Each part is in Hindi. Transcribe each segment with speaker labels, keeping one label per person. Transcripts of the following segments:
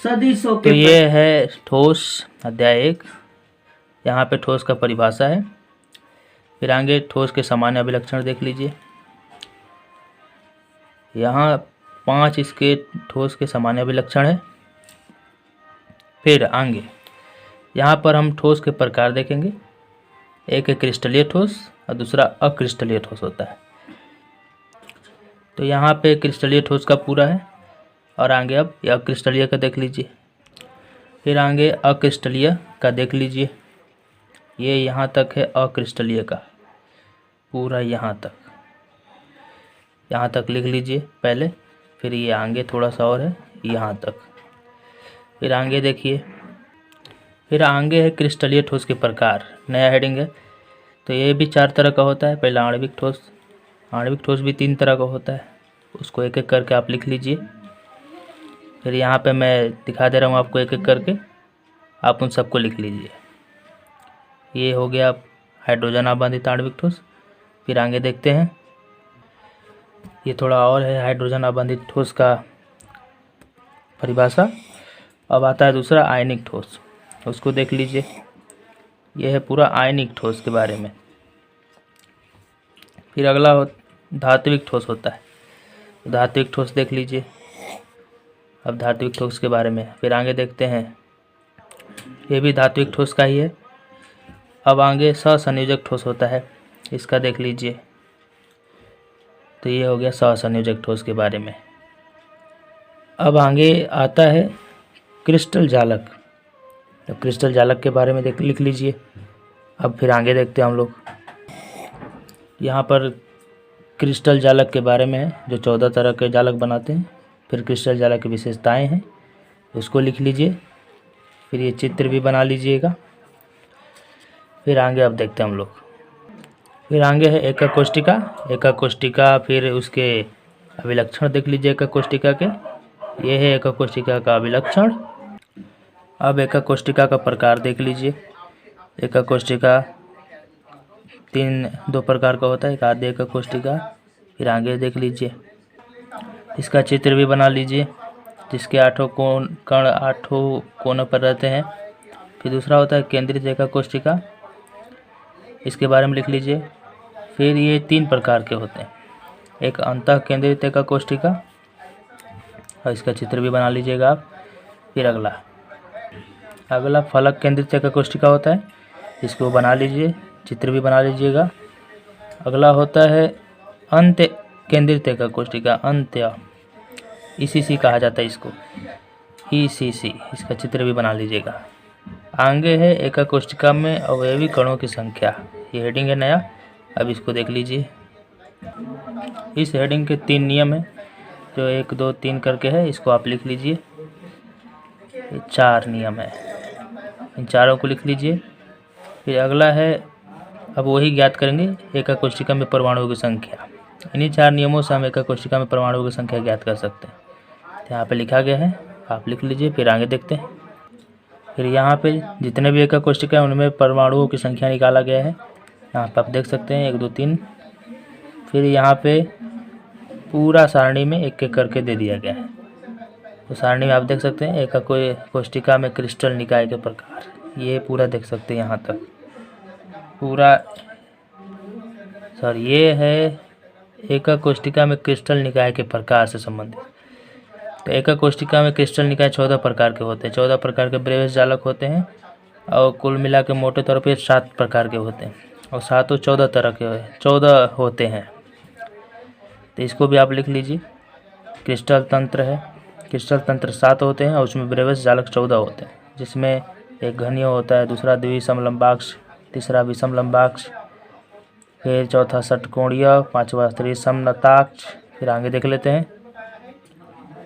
Speaker 1: सदिशों
Speaker 2: तो ये है ठोस अध्याय 1। यहाँ पे ठोस का परिभाषा है। फिर आगे ठोस के सामान्य अभिलक्षण देख लीजिए। यहाँ 5 इसके ठोस के सामान्य अभिलक्षण है। फिर आगे यहाँ पर हम ठोस के प्रकार देखेंगे। एक है क्रिस्टलीय ठोस और दूसरा अक्रिस्टलीय ठोस होता है। तो यहाँ पे क्रिस्टलीय ठोस का पूरा है और आगे अब अक्रिस्टलीय का देख लीजिए। फिर आगे अक्रिस्टलीय का देख लीजिए। ये यहाँ तक है अक्रिस्टलीय का पूरा, यहाँ तक लिख लीजिए पहले। फिर ये आगे थोड़ा सा और है यहाँ तक। फिर आगे देखिए, फिर आगे है क्रिस्टलीय ठोस के प्रकार, नया हेडिंग है। तो ये भी 4 तरह का होता है। पहला आणविक ठोस। आणविक ठोस भी 3 तरह का होता है, उसको एक एक करके आप लिख लीजिए। फिर यहाँ पे मैं दिखा दे रहा हूँ आपको एक एक करके, आप उन सबको लिख लीजिए। ये हो गया हाइड्रोजन आबंधित आणविक ठोस। फिर आगे देखते हैं, ये थोड़ा और है हाइड्रोजन आबंधित ठोस का परिभाषा। अब आता है दूसरा आयनिक ठोस, उसको देख लीजिए। यह है पूरा आयनिक ठोस के बारे में। फिर अगला धात्विक ठोस होता है। धात्विक ठोस देख लीजिए। अब धात्विक ठोस के बारे में फिर आगे देखते हैं, ये भी धात्विक ठोस का ही है। अब आगे सहसंयोजक ठोस होता है, इसका देख लीजिए। तो ये हो गया सहसंयोजक ठोस के बारे में। अब आगे आता है क्रिस्टल जालक। तो क्रिस्टल जालक के बारे में लिख लीजिए। अब फिर आगे देखते हैं हम लोग। यहाँ पर क्रिस्टल जालक के बारे में है, जो 14 तरह के जालक बनाते हैं। फिर क्रिस्टल जालक की विशेषताएं हैं, उसको लिख लीजिए। फिर ये चित्र भी बना लीजिएगा। फिर आगे अब देखते हैं हम लोग। फिर आगे है एकक कोष्टिका। एकक कोष्टिका फिर उसके अभिलक्षण देख लीजिए एकक कोष्टिका के। ये है एकक कोष्टिका का अभिलक्षण। अब एकक कोष्टिका का प्रकार देख लीजिए। एकक कोष्टिका 2 प्रकार का होता है, एक आद्य एकक कोष्टिका। फिर आगे देख लीजिए, इसका चित्र भी बना लीजिए, जिसके 8 कण 8 कोनों पर रहते हैं। फिर दूसरा होता है केंद्रित एकक कोष्टिका, इसके बारे में लिख लीजिए। फिर ये 3 प्रकार के होते हैं, एक अंतः केंद्रित एकक कोष्टिका, और इसका चित्र भी बना लीजिएगा आप। फिर अगला फलक केंद्रित एकक कोष्टिका होता है, इसको बना लीजिए, चित्र भी बना लीजिएगा। अगला होता है अंत्य केंद्रित एकक कोष्टिका, अंत्य ECC कहा जाता है इसको, ECC, इसका चित्र भी बना लीजिएगा। आगे है एकक कोष्टिका में अवयवी कणों की संख्या, ये हेडिंग है नया। अब इसको देख लीजिए। इस हेडिंग के 3 नियम हैं, जो 1 2 3 करके है, इसको आप लिख लीजिए। ये 4 नियम है, इन चारों को लिख लीजिए। फिर अगला है, अब वही ज्ञात करेंगे एकक कोष्टिका में परमाणुओं की संख्या। इन्हीं 4 नियमों से हम एकक कोष्टिका में परमाणुओं की संख्या ज्ञात कर सकते हैं। तो यहाँ पे लिखा गया है, आप लिख लीजिए। फिर आगे देखते हैं। फिर यहाँ पे जितने भी एकक कोष्टिका है उनमें परमाणुओं की संख्या निकाला गया है। यहाँ पे आप देख सकते हैं 1 2 3। फिर यहाँ पे पूरा सारणी में एक एक करके दे दिया गया है। तो सारणी में आप देख सकते हैं एकक कोष्टिका में क्रिस्टल निकाय के प्रकार, ये पूरा देख सकते हैं यहाँ तक पूरा। सर ये है एकक कोष्टिका में क्रिस्टल निकाय के प्रकार से संबंधित। तो एकक कोष्टिका में क्रिस्टल निकाय 14 प्रकार के होते हैं। 14 प्रकार के ब्रेविस जालक होते हैं, और कुल मिला के मोटे तौर पे 7 प्रकार के होते हैं, और 7 14 तरह के 14 होते हैं। तो इसको भी आप लिख लीजिए। क्रिस्टल तंत्र है, क्रिस्टल तंत्र 7 होते हैं, और उसमें ब्रेविस जालक 14 होते हैं, जिसमें एक घनीय होता है, दूसरा द्विसमलंबाक्ष, तीसरा विषमलंबाक्ष, फिर चौथा षटकोणीय, 5वां त्रिसमनताक्ष। फिर आगे देख लेते हैं।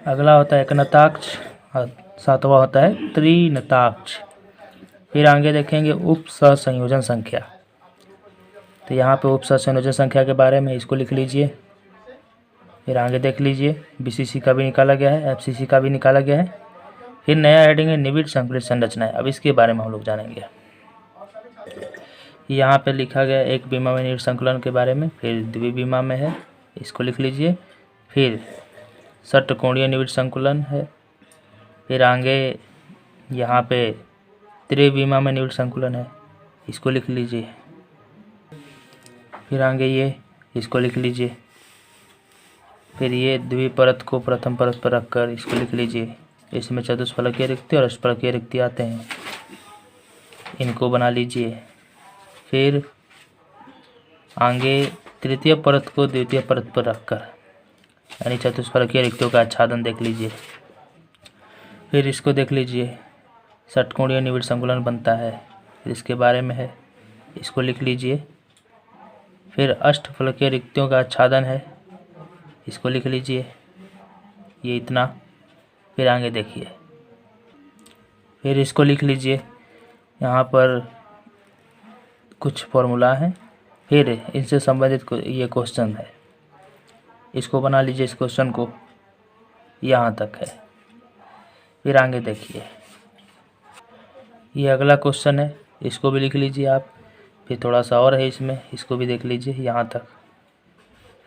Speaker 2: अगला होता है एकनताक्ष, और 7वां होता है त्रिनताक्ष। फिर आगे देखेंगे उप सहसंयोजन संख्या। तो यहाँ पे उप सहसंयोजन संख्या के बारे में इसको लिख लीजिए। फिर आगे देख लीजिए, BCC का भी निकाला गया है, FCC का भी निकाला गया है। फिर नया हेडिंग है निविड़ संकलित संरचनाएं। अब इसके बारे में हम लोग जानेंगे। यहाँ पे लिखा गया एक बीमा में निविड़ संकुलन के बारे में, फिर द्विबीमा में है, इसको लिख लीजिए। फिर षटकोणीय निविड़ संकुलन है, फिर आगे यहाँ पे त्रिविमा में निविड़ संकुलन है, इसको लिख लीजिए। फिर आगे ये इसको लिख लीजिए। फिर ये द्विपरत को प्रथम परत पर रखकर इसको लिख लीजिए। इसमें चतुष्फलकीय रिक्ति और अष्टफलकीय रिक्ति आते हैं, इनको बना लीजिए। फिर आगे तृतीय परत को द्वितीय परत पर रखकर यानी चतुष्फलकीय रिक्तियों का आच्छादन देख लीजिए। फिर इसको देख लीजिए, षटकोणीय निविड़ संकुलन बनता है, फिर इसके बारे में है, इसको लिख लीजिए। फिर अष्टफलकीय रिक्तियों का आच्छादन है, इसको लिख लीजिए, ये इतना। फिर आगे देखिए, फिर इसको लिख लीजिए, यहाँ पर कुछ फॉर्मूला है, फिर इनसे संबंधित ये क्वेश्चन है, इसको बना लीजिए। इस क्वेश्चन को यहाँ तक है। फिर आगे देखिए, ये अगला क्वेश्चन है, इसको भी लिख लीजिए आप। फिर थोड़ा सा और है इसमें, इसको भी देख लीजिए यहाँ तक।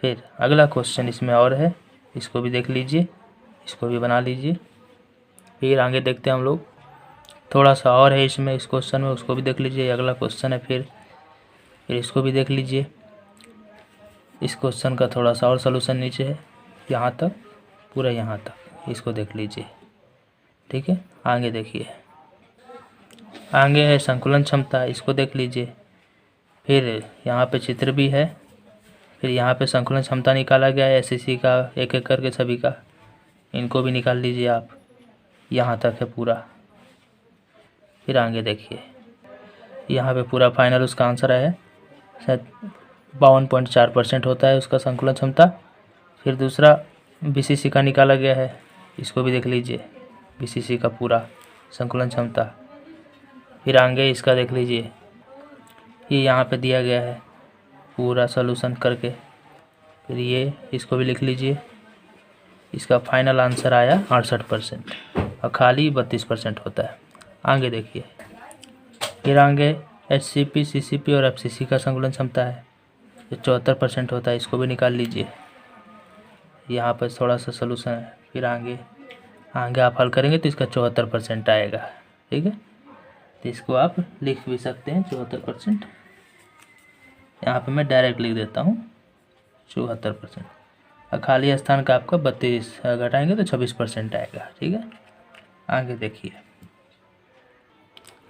Speaker 2: फिर अगला क्वेश्चन इसमें और है, इसको भी देख लीजिए, इसको भी बना लीजिए। फिर आगे देखते हैं हम लोग, थोड़ा सा और है इसमें, इस क्वेश्चन में, उसको भी देख लीजिए। अगला क्वेश्चन है, फिर इसको भी देख लीजिए। इस क्वेश्चन का थोड़ा सा और सलूशन नीचे है, यहाँ तक, पूरा यहाँ तक, इसको देख लीजिए। ठीक है, आगे देखिए, आगे है संकुलन क्षमता, इसको देख लीजिए। फिर यहाँ पे चित्र भी है, फिर यहाँ पे संकुलन क्षमता निकाला गया है एससीसी का, एक एक करके सभी का, इनको भी निकाल लीजिए आप, यहाँ तक है पूरा। फिर आगे देखिए, यहाँ पे पूरा फाइनल उसका आंसर है, शायद 52.4% होता है उसका संकुलन क्षमता। फिर दूसरा बीसीसी का निकाला गया है, इसको भी देख लीजिए, बीसीसी का पूरा संकुलन क्षमता। फिर आगे इसका देख लीजिए, ये यहाँ पे दिया गया है पूरा सॉल्यूशन करके। फिर ये इसको भी लिख लीजिए, इसका फाइनल आंसर आया 68% और खाली 32% होता है। आगे देखिए, फिर आगे एचसीपी, सीसीपी और एफसीसी का संकुलन क्षमता है, जो 74% होता है, इसको भी निकाल लीजिए। यहाँ पर थोड़ा सा सॉल्यूशन है। फिर आगे आप हल करेंगे तो इसका 74% आएगा। ठीक है, तो इसको आप लिख भी सकते हैं 74%। यहाँ पे मैं डायरेक्ट लिख देता हूँ 74%, और खाली स्थान का आपका 32 घटाएंगे तो 26% आएगा। ठीक है, आगे देखिए,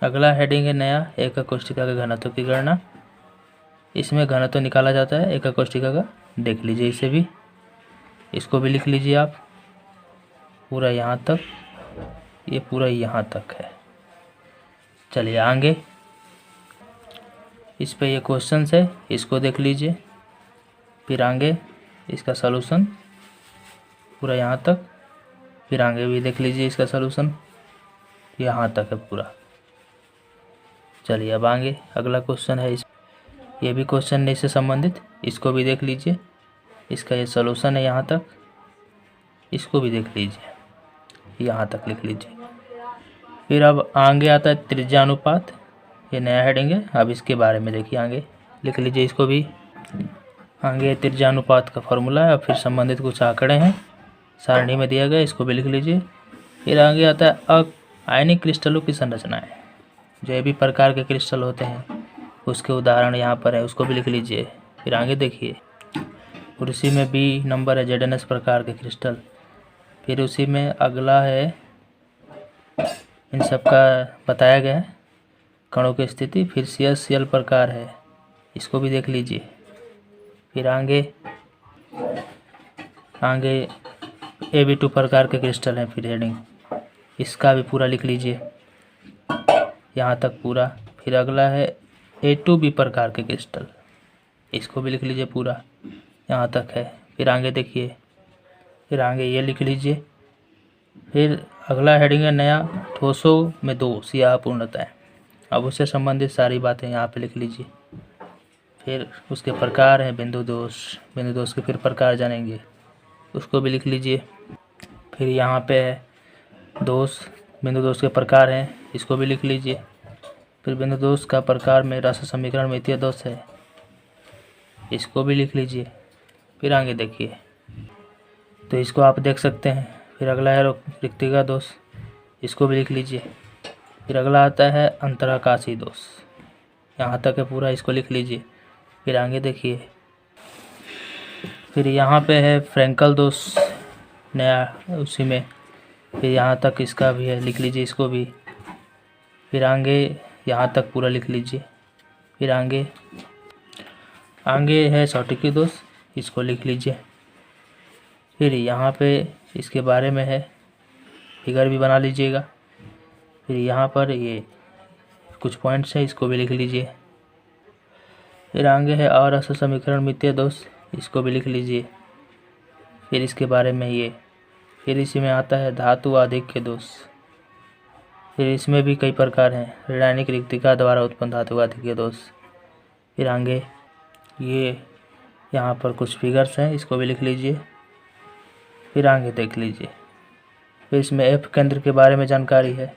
Speaker 2: अगला हेडिंग है नया, एकक कोष्ठिका के घनत्व की गणना। इसमें घनत्व निकाला जाता है एकक कोष्ठिका का, देख लीजिए इसे भी, इसको भी लिख लीजिए आप, पूरा यहाँ तक, ये पूरा यहाँ तक है। चलिए आगे, इस पे ये क्वेश्चन है, इसको देख लीजिए। फिर आगे इसका सलूशन पूरा यहाँ तक, फिर आगे भी देख लीजिए इसका सलूशन, यहाँ तक है पूरा। चलिए अब आगे अगला क्वेश्चन है, ये भी क्वेश्चन है इससे संबंधित, इसको भी देख लीजिए, इसका ये सलूशन है यहाँ तक, इसको भी देख लीजिए, यहाँ तक लिख लीजिए। फिर अब आगे आता है त्रिज्यानुपात, ये नया हेडिंग है, अब इसके बारे में देखिए, आगे लिख लीजिए इसको भी। आगे त्रिज्यानुपात का फॉर्मूला है और फिर संबंधित कुछ आंकड़े हैं, सारणी में दिया गया, इसको भी लिख लीजिए। फिर आगे आता है आयनिक क्रिस्टलों की संरचनाएं, जो भी प्रकार के क्रिस्टल होते हैं उसके उदाहरण यहाँ पर है, उसको भी लिख लीजिए। फिर आगे देखिए, और उसी में बी नंबर है ZNS प्रकार के क्रिस्टल। फिर उसी में अगला है, इन सब का बताया गया है कणों की स्थिति। फिर CL प्रकार है, इसको भी देख लीजिए। फिर आगे AB2 प्रकार के क्रिस्टल हैं, फिर हेडिंग इसका भी पूरा लिख लीजिए, यहाँ तक पूरा। फिर अगला है A2B प्रकार के क्रिस्टल, इसको भी लिख लीजिए पूरा, यहाँ तक है। फिर आगे देखिए, फिर आगे ये लिख लीजिए। फिर अगला हेडिंग है नया, ठोसों में दोष या अपूर्णताएं, अब उससे संबंधित सारी बातें यहाँ पे लिख लीजिए। फिर उसके प्रकार हैं बिंदु दोष के फिर प्रकार जानेंगे, उसको भी लिख लीजिए। फिर यहाँ पे है बिंदु दोष के प्रकार हैं, इसको भी लिख लीजिए। फिर बिंदु दोष का प्रकार में राशि समीकरण में मितीय दोष है, इसको भी लिख लीजिए। फिर आगे देखिए, तो इसको आप देख सकते हैं। फिर अगला है रिक्तिका दोष, इसको भी लिख लीजिए। फिर अगला आता है अंतराकाशी दोष, यहाँ तक है पूरा, इसको लिख लीजिए। फिर आगे देखिए, फिर यहाँ पे है फ्रैंकल दोष नया उसी में, फिर यहाँ तक इसका भी है, लिख लीजिए इसको भी। फिर आगे यहाँ तक पूरा लिख लीजिए। फिर आगे है सौटिकी दोष, इसको लिख लीजिए। फिर यहाँ पे इसके बारे में है, फिगर भी बना लीजिएगा। फिर यहाँ पर ये कुछ पॉइंट्स हैं, इसको भी लिख लीजिए। फिर आगे है अरस समीकरण मितीय दोष, इसको भी लिख लीजिए। फिर इसके बारे में ये, फिर इसी में आता है धातु आधिक्य दोष। फिर इसमें भी कई प्रकार हैं, ऋणायनिक रिक्तिका द्वारा उत्पन्न धातु आधिक्य दोष। फिर आगे ये यहाँ पर कुछ फिगर्स हैं, इसको भी लिख लीजिए। फिर आगे देख लीजिए। फिर इसमें एफ केंद्र के बारे में जानकारी है,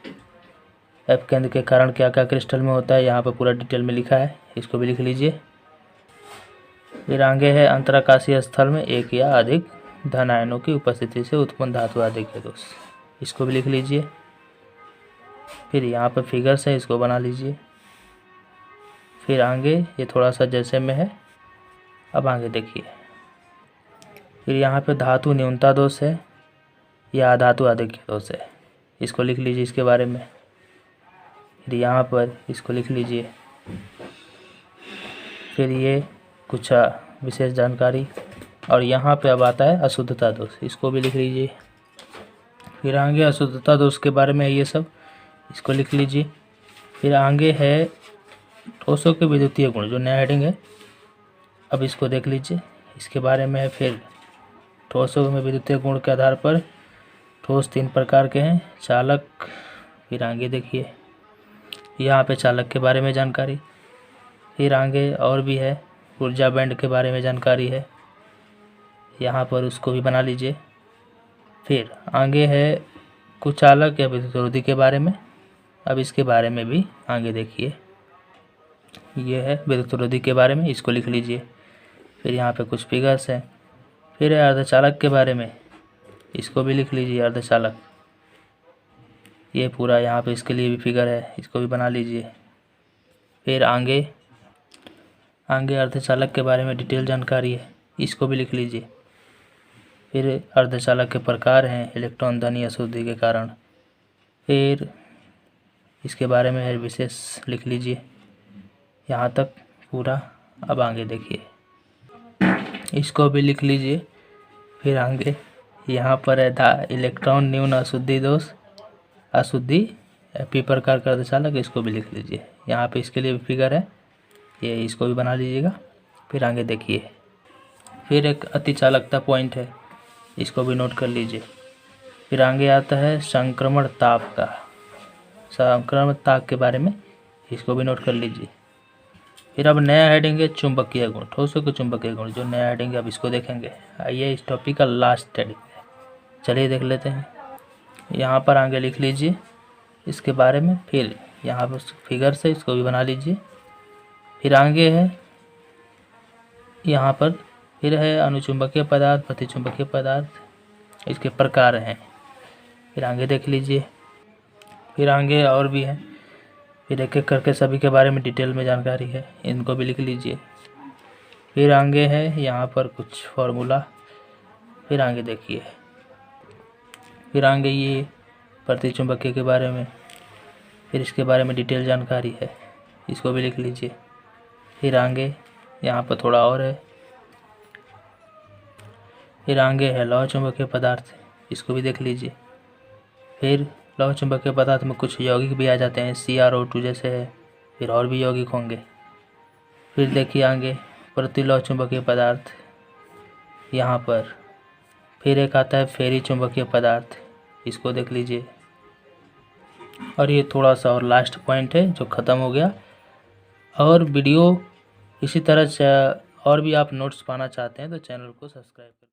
Speaker 2: एफ केंद्र के कारण क्या क्या क्रिस्टल में होता है, यहाँ पर पूरा डिटेल में लिखा है, इसको भी लिख लीजिए। फिर आगे है अंतराकाशीय स्थल में एक या अधिक धन आयनों की उपस्थिति से उत्पन्न धातु आधिक्य दोष, इसको भी लिख लीजिए। फिर यहाँ पर फिगर्स है, इसको बना लीजिए। फिर आगे ये थोड़ा सा जैसे में है, अब आगे देखिए। फिर यहाँ पे धातु न्यूनता दोष है या धातु आधिक्य दोष है, इसको लिख लीजिए इसके बारे में। फिर यहाँ पर इसको लिख लीजिए। फिर ये कुछ विशेष जानकारी, और यहाँ पे अब आता है अशुद्धता दोष, इसको भी लिख लीजिए। फिर आगे अशुद्धता दोष के बारे में है ये सब, इसको लिख लीजिए। फिर आगे है ठोसों के विद्युतीय गुण, जो नया हेडिंग है, अब इसको देख लीजिए, इसके बारे में है। फिर ठोसों में विद्युतीय गुण के आधार पर ठोस 3 प्रकार के हैं, चालक। फिर आगे देखिए, यहाँ पे चालक के बारे में जानकारी। फिर आगे और भी है, ऊर्जा बैंड के बारे में जानकारी है, यहाँ पर उसको भी बना लीजिए। फिर आगे है कुचालक या विद्युतरोधी के बारे में, अब इसके बारे में भी आगे देखिए, ये है विद्युतरोधी के बारे में, इसको लिख लीजिए। फिर यहाँ पे कुछ फिगर्स हैं। फिर है अर्धचालक के बारे में, इसको भी लिख लीजिए, अर्धचालक, ये पूरा यहाँ पे इसके लिए भी फिगर है, इसको भी बना लीजिए। फिर आगे अर्धचालक के बारे में डिटेल जानकारी है, इसको भी लिख लीजिए। फिर अर्धचालक के प्रकार हैं, इलेक्ट्रॉन धन अशुद्धि के कारण। फिर इसके बारे में है विशेष, लिख लीजिए यहाँ तक पूरा। अब आगे देखिए, इसको भी लिख लीजिए। फिर आगे यहाँ पर है इलेक्ट्रॉन न्यून अशुद्धि दोष, अशुद्धि पी प्रकार का अर्धचालक, इसको भी लिख लीजिए। यहाँ पे इसके लिए भी फिगर है, ये इसको भी बना लीजिएगा। फिर आगे देखिए, फिर एक अतिचालकता पॉइंट है, इसको भी नोट कर लीजिए। फिर आगे आता है संक्रमण ताप का, संक्रमण ताप के बारे में, इसको भी नोट कर लीजिए। फिर अब नया हेडिंग है चुंबकीय गुण, ठोसों के चुंबकीय गुण, जो नया हेडिंग है अब इसको देखेंगे। आइए इस टॉपिक का लास्ट हेडिंग है, चलिए देख लेते हैं। यहाँ पर आगे लिख लीजिए इसके बारे में। फिर यहाँ पर फिगर से इसको भी बना लीजिए। फिर आगे है यहाँ पर, फिर है अनुचुंबकीय पदार्थ, प्रतिचुंबकीय पदार्थ, इसके प्रकार हैं, फिर आगे देख लीजिए। फिर आगे और भी है, फिर एक एक करके सभी के बारे में डिटेल में जानकारी है, इनको भी लिख लीजिए। फिर आगे है यहाँ पर कुछ फॉर्मूला, फिर आगे देखिए। फिर आगे ये प्रतिचुंबकीय के बारे में, फिर इसके बारे में डिटेल जानकारी है, इसको भी लिख लीजिए। फिर आगे यहाँ पर थोड़ा और है। फिर आगे है लौह चुंबकीय पदार्थ, इसको भी देख लीजिए। फिर लौह चुंबकीय पदार्थ में कुछ यौगिक भी आ जाते हैं, CrO2 जैसे है, फिर और भी यौगिक होंगे। फिर देखिए आगे प्रतिलौह चुंबकीय पदार्थ यहाँ पर। फिर एक आता है फेरी चुंबकीय पदार्थ, इसको देख लीजिए। और ये थोड़ा सा और लास्ट पॉइंट है जो ख़त्म हो गया। और वीडियो इसी तरह से और भी आप नोट्स पाना चाहते हैं तो चैनल को सब्सक्राइब करें।